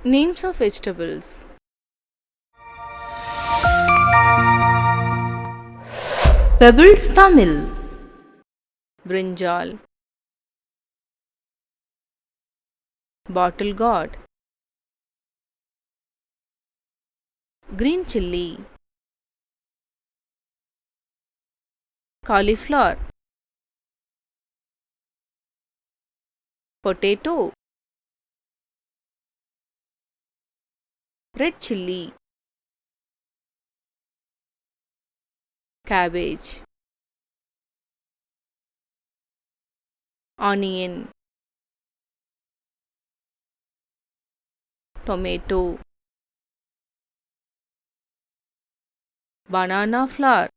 Names of vegetables. Pebbles Tamil. Brinjal. Bottle gourd. Green chilli. Cauliflower. Potato. Red chilli. Cabbage. Onion. Tomato. Banana flower.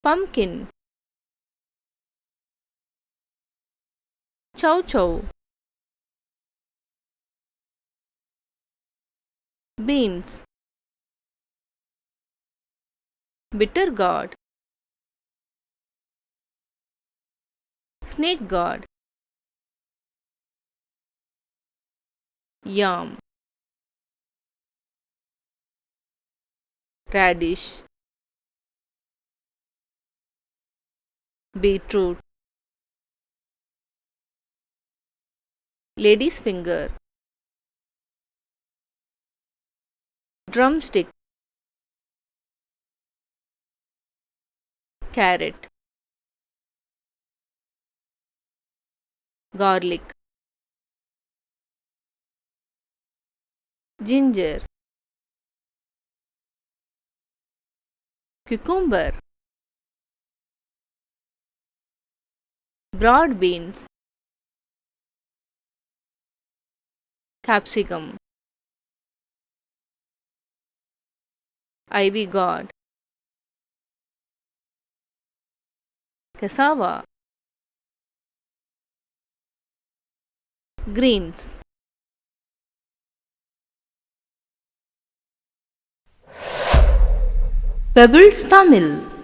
Pumpkin. Chow chow. Beans. Bitter gourd. Snake gourd. Yam. Radish. Beetroot. Lady's finger. Drumstick. Carrot. Garlic. Ginger. Cucumber. Broad beans. Capsicum. Ivy gourd. Cassava. Greens. Pebbles Tamil.